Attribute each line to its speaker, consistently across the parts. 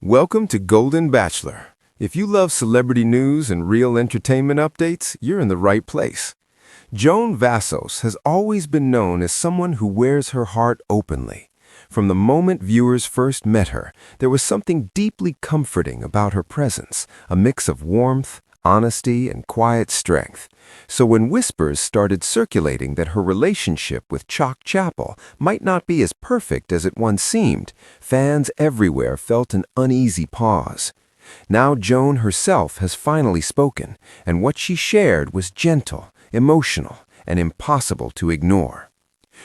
Speaker 1: Welcome to Golden Bachelor. If you love celebrity news and real entertainment updates, you're in the right place. Joan Vassos has always been known as someone who wears her heart openly. From the moment viewers first met her, there was something deeply comforting about her presence, a mix of warmth, honesty, and quiet strength. So when whispers started circulating that her relationship with Chock Chapple might not be as perfect as it once seemed, fans everywhere felt an uneasy pause. Now Joan herself has finally spoken, and what she shared was gentle, emotional, and impossible to ignore.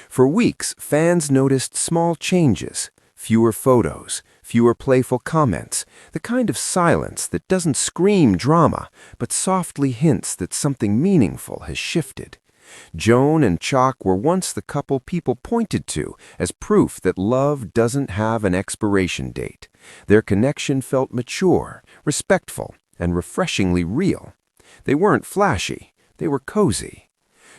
Speaker 1: For weeks, fans noticed small changes, fewer photos, fewer playful comments, the kind of silence that doesn't scream drama, but softly hints that something meaningful has shifted. Joan and Chock were once the couple people pointed to as proof that love doesn't have an expiration date. Their connection felt mature, respectful, and refreshingly real. They weren't flashy, they were cozy.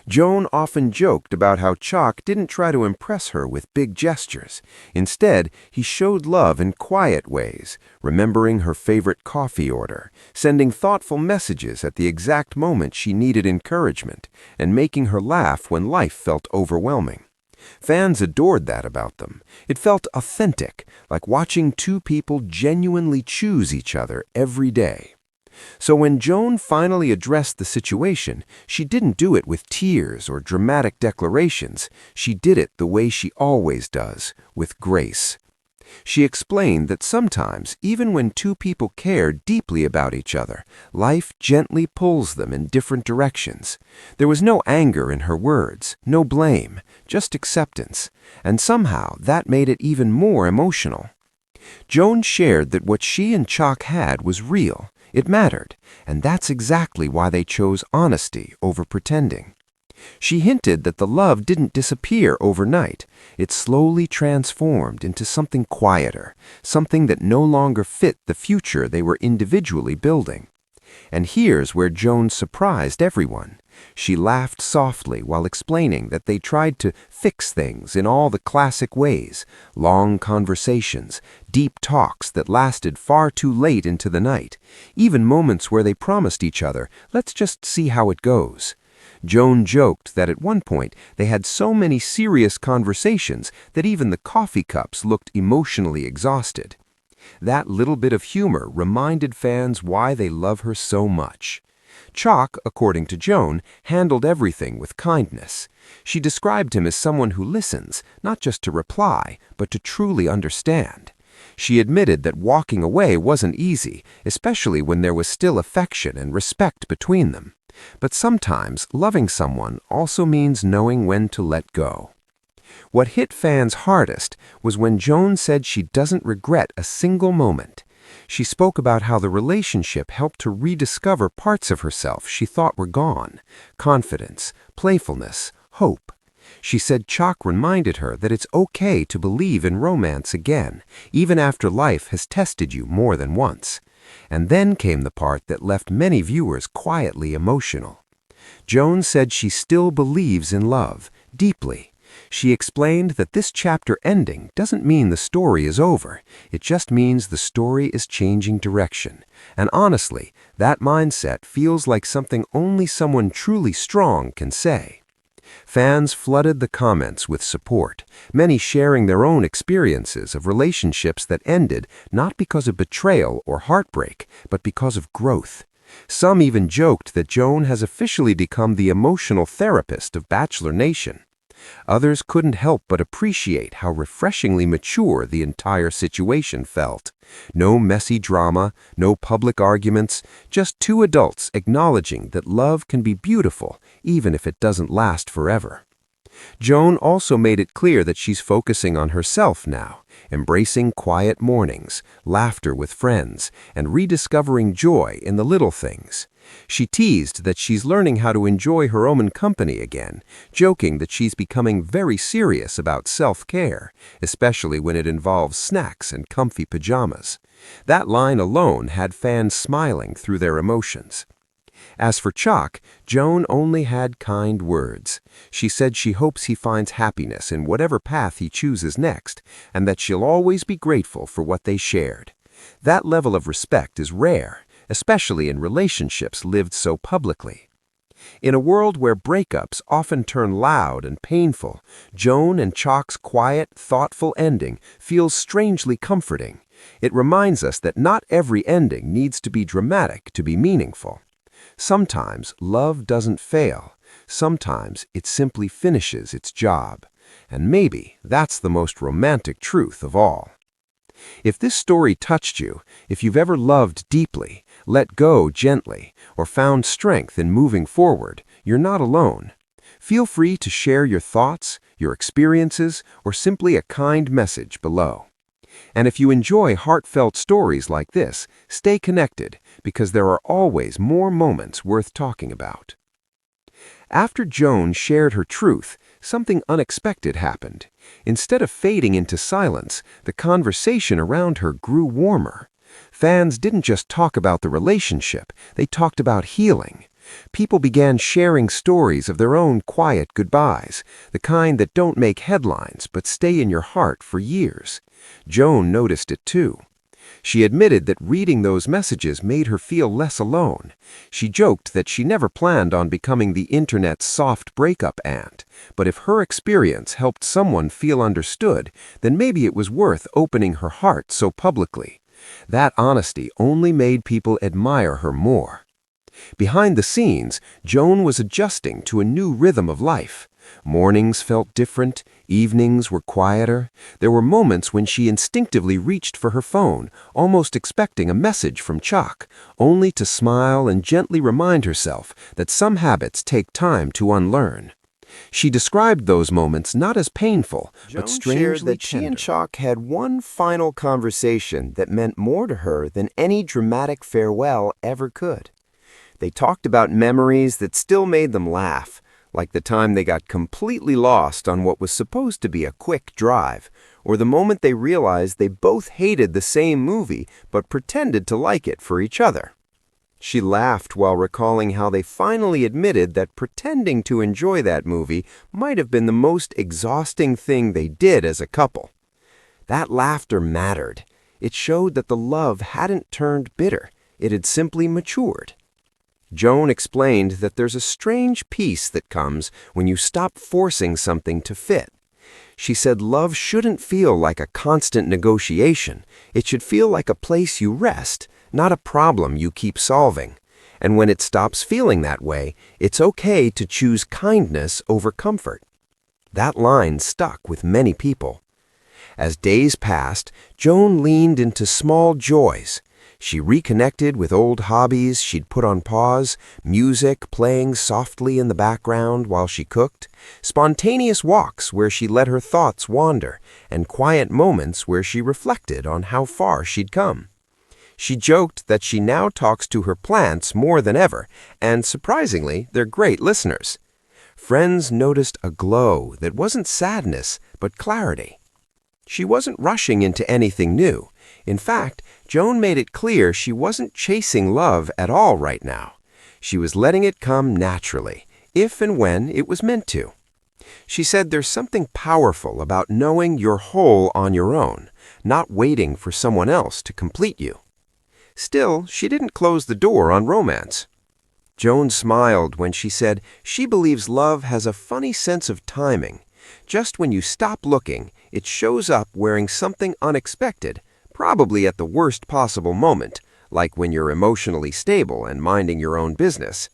Speaker 1: Joan often joked about how Chock didn't try to impress her with big gestures. Instead, he showed love in quiet ways, remembering her favorite coffee order, sending thoughtful messages at the exact moment she needed encouragement, and making her laugh when life felt overwhelming. Fans adored that about them. It felt authentic, like watching two people genuinely choose each other every day. So when Joan finally addressed the situation, she didn't do it with tears or dramatic declarations. She did it the way she always does, with grace. She explained that sometimes, even when two people care deeply about each other, life gently pulls them in different directions. There was no anger in her words, no blame, just acceptance, and somehow that made it even more emotional. Joan shared that what she and Chock had was real. It mattered, and that's exactly why they chose honesty over pretending. She hinted that the love didn't disappear overnight. It slowly transformed into something quieter, something that no longer fit the future they were individually building. And here's where Joan surprised everyone. She laughed softly while explaining that they tried to fix things in all the classic ways, long conversations, deep talks that lasted far too late into the night, even moments where they promised each other, "Let's just see how it goes." Joan joked that at one point they had so many serious conversations that even the coffee cups looked emotionally exhausted. That little bit of humor reminded fans why they love her so much. Chock, according to Joan, handled everything with kindness. She described him as someone who listens, not just to reply, but to truly understand. She admitted that walking away wasn't easy, especially when there was still affection and respect between them. But sometimes loving someone also means knowing when to let go. What hit fans hardest was when Joan said she doesn't regret a single moment. She spoke about how the relationship helped her rediscover parts of herself she thought were gone: confidence, playfulness, hope. She said Chock reminded her that it's okay to believe in romance again, even after life has tested you more than once. And then came the part that left many viewers quietly emotional. Joan said she still believes in love, deeply. She explained that this chapter ending doesn't mean the story is over. It just means the story is changing direction. And honestly, that mindset feels like something only someone truly strong can say. Fans flooded the comments with support, many sharing their own experiences of relationships that ended not because of betrayal or heartbreak, but because of growth. Some even joked that Joan has officially become the emotional therapist of Bachelor Nation. Others couldn't help but appreciate how refreshingly mature the entire situation felt. No messy drama, no public arguments, just two adults acknowledging that love can be beautiful even if it doesn't last forever. Joan also made it clear that she's focusing on herself now, embracing quiet mornings, laughter with friends, and rediscovering joy in the little things. She teased that she's learning how to enjoy her own company again, joking that she's becoming very serious about self-care, especially when it involves snacks and comfy pajamas. That line alone had fans smiling through their emotions. As for Chock, Joan only had kind words. She said she hopes he finds happiness in whatever path he chooses next, and that she'll always be grateful for what they shared.
Speaker 2: That level of respect is rare, especially in relationships lived so publicly. In a world where breakups often turn loud and painful, Joan and Chock's quiet, thoughtful ending feels strangely comforting. It reminds us that not every ending needs to be dramatic to be meaningful. Sometimes love doesn't fail. Sometimes it simply finishes its job. And maybe that's the most romantic truth of all. If this story touched you, if you've ever loved deeply, let go gently, or found strength in moving forward, you're not alone. Feel free to share your thoughts, your experiences, or simply a kind message below. And if you enjoy heartfelt stories like this, stay connected, because there are always more moments worth talking about. After Joan shared her truth, something unexpected happened. Instead of fading into silence, the conversation around her grew warmer. Fans didn't just talk about the relationship, they talked about healing. People began sharing stories of their own quiet goodbyes, the kind that don't make headlines but stay in your heart for years. Joan noticed it too. She admitted that reading those messages made her feel less alone. She joked that she never planned on becoming the internet's soft breakup aunt, but if her experience helped someone feel understood, then maybe it was worth opening her heart so publicly. That honesty only made people admire her more. Behind the scenes, Joan was adjusting to a new rhythm of life. Mornings felt different, evenings were quieter. There were moments when she instinctively reached for her phone, almost expecting a message from Chock, only to smile and gently remind herself that some habits take time to unlearn. She described those moments not as painful, but strangely
Speaker 1: She and
Speaker 2: tender.
Speaker 1: Chock had one final conversation that meant more to her than any dramatic farewell ever could. They talked about memories that still made them laugh, like the time they got completely lost on what was supposed to be a quick drive, or the moment they realized they both hated the same movie but pretended to like it for each other. She laughed while recalling how they finally admitted that pretending to enjoy that movie might have been the most exhausting thing they did as a couple. That laughter mattered. It showed that the love hadn't turned bitter. It had simply matured. Joan explained that there's a strange peace that comes when you stop forcing something to fit. She said love shouldn't feel like a constant negotiation. It should feel like a place you rest, not a problem you keep solving. And when it stops feeling that way, it's okay to choose kindness over comfort. That line stuck with many people. As days passed, Joan leaned into small joys. She reconnected with old hobbies she'd put on pause, music playing softly in the background while she cooked, spontaneous walks where she let her thoughts wander, and quiet moments where she reflected on how far she'd come. She joked that she now talks to her plants more than ever, and surprisingly, they're great listeners. Friends noticed a glow that wasn't sadness, but clarity. She wasn't rushing into anything new. In fact, Joan made it clear she wasn't chasing love at all right now. She was letting it come naturally, if and when it was meant to. She said there's something powerful about knowing you're whole on your own, not waiting for someone else to complete you. Still, she didn't close the door on romance. Joan smiled when she said she believes love has a funny sense of timing. Just when you stop looking, it shows up wearing something unexpected, probably at the worst possible moment, like when you're emotionally stable and minding your own business.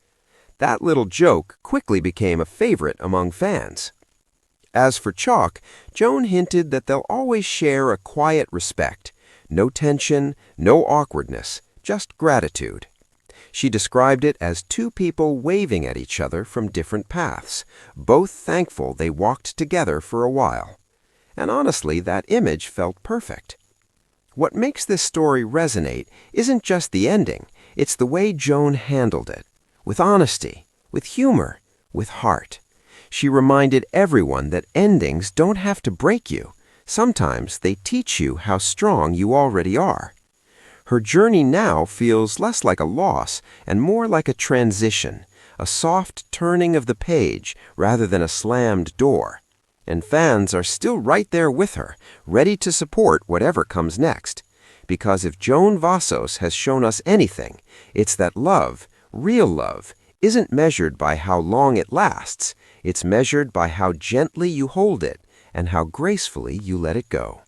Speaker 1: That little joke quickly became a favorite among fans. As for Chock, Joan hinted that they'll always share a quiet respect. No tension, no awkwardness, just gratitude. She described it as two people waving at each other from different paths, both thankful they walked together for a while. And honestly, that image felt perfect. What makes this story resonate isn't just the ending, it's the way Joan handled it. With honesty, with humor, with heart. She reminded everyone that endings don't have to break you. Sometimes they teach you how strong you already are. Her journey now feels less like a loss and more like a transition, a soft turning of the page rather than a slammed door. And fans are still right there with her, ready to support whatever comes next.
Speaker 2: Because if Joan Vassos has shown us anything, it's that love, real love, isn't measured by how long it lasts. It's measured by how gently you hold it and how gracefully you let it go.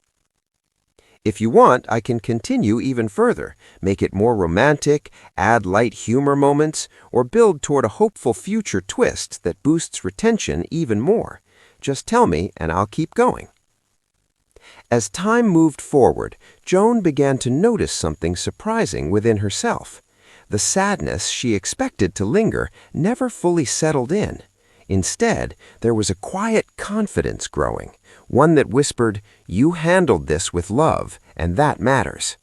Speaker 2: If you want, I can continue even further, make it more romantic, add light humor moments, or build toward a hopeful future twist that boosts retention even more. Just tell me and I'll keep going. As time moved forward, Joan began to notice something surprising within herself. The sadness she expected to linger never fully settled in. Instead, there was a quiet confidence growing, one that whispered, "You handled this with love, and that matters."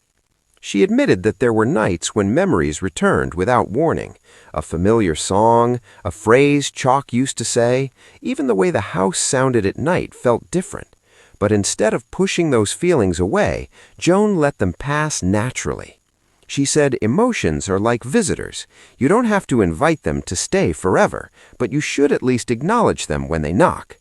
Speaker 2: She admitted that there were nights when memories returned without warning. A familiar song, a phrase Chock used to say, even the way the house sounded at night felt different. But instead of pushing those feelings away, Joan let them pass naturally. She said emotions are like visitors. You don't have to invite them to stay forever, but you should at least acknowledge them when they knock.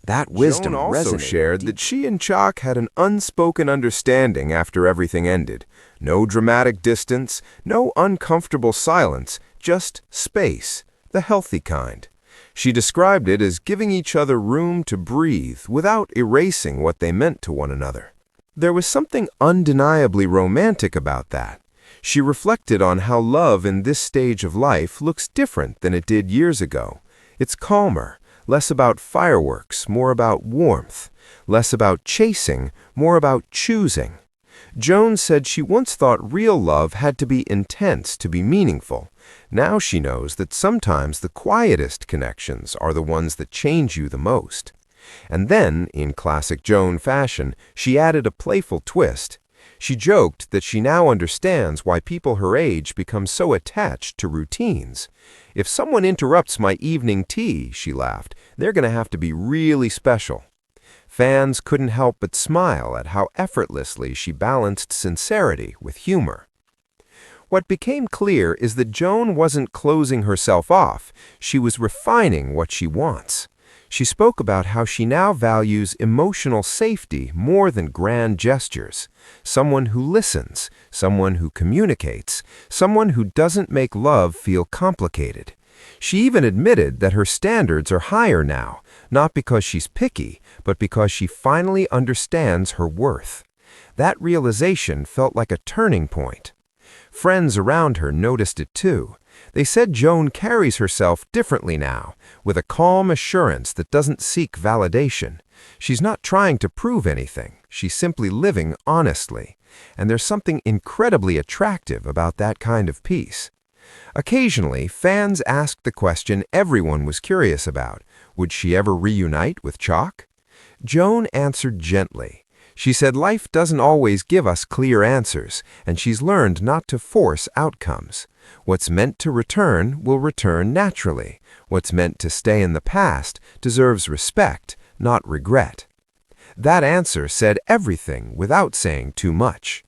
Speaker 2: That wisdom
Speaker 1: Joan also
Speaker 2: resonated
Speaker 1: shared that she and Chock had an unspoken understanding after everything ended. No dramatic distance, no uncomfortable silence, just space, the healthy kind. She described it as giving each other room to breathe without erasing what they meant to one another. There was something undeniably romantic about that. She reflected on how love in this stage of life looks different than it did years ago. It's calmer, less about fireworks, more about warmth, less about chasing, more about choosing. Joan said she once thought real love had to be intense to be meaningful. Now she knows that sometimes the quietest connections are the ones that change you the most. And then, in classic Joan fashion, she added a playful twist. She joked that she now understands why people her age become so attached to routines. If someone interrupts my evening tea, she laughed, they're going to have to be really special. Fans couldn't help but smile at how effortlessly she balanced sincerity with humor. What became clear is that Joan wasn't closing herself off, she was refining what she wants. She spoke about how she now values emotional safety more than grand gestures. Someone who listens, someone who communicates, someone who doesn't make love feel complicated. She even admitted that her standards are higher now, not because she's picky, but because she finally understands her worth. That realization felt like a turning point. Friends around her noticed it too. They said Joan carries herself differently now, with a calm assurance that doesn't seek validation. She's not trying to prove anything, she's simply living honestly. And there's something incredibly attractive about that kind of peace. Occasionally, fans asked the question everyone was curious about. Would she ever reunite with Chock? Joan answered gently. She said life doesn't always give us clear answers, and she's learned not to force outcomes. What's meant to return will return naturally. What's meant to stay in the past deserves respect, not regret. That answer said everything without saying too much.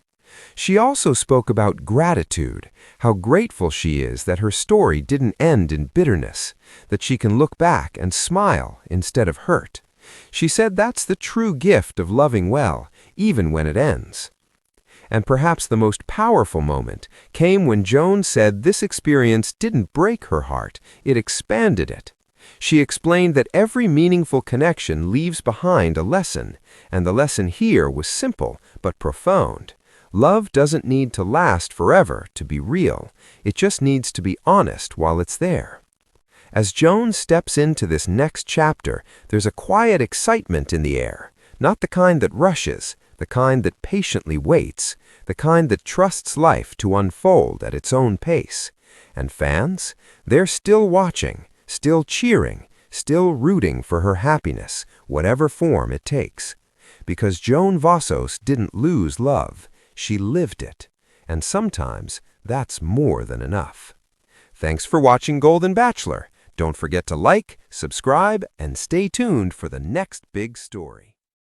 Speaker 1: She also spoke about gratitude, how grateful she is that her story didn't end in bitterness, that she can look back and smile instead of hurt. She said that's the true gift of loving well, even when it ends. And perhaps the most powerful moment came when Joan said this experience didn't break her heart, it expanded it. She explained that every meaningful connection leaves behind a lesson, and the lesson here was simple but profound. Love doesn't need to last forever to be real. It just needs to be honest while it's there. As Joan steps into this next chapter, there's a quiet excitement in the air, not the kind that rushes, the kind that patiently waits, the kind that trusts life to unfold at its own pace. And fans, they're still watching, still cheering, still rooting for her happiness, whatever form it takes. Because Joan Vassos didn't lose love, she lived it. And sometimes that's more than enough. Thanks for watching Golden Bachelor. Don't forget to like, subscribe, and stay tuned for the next big story.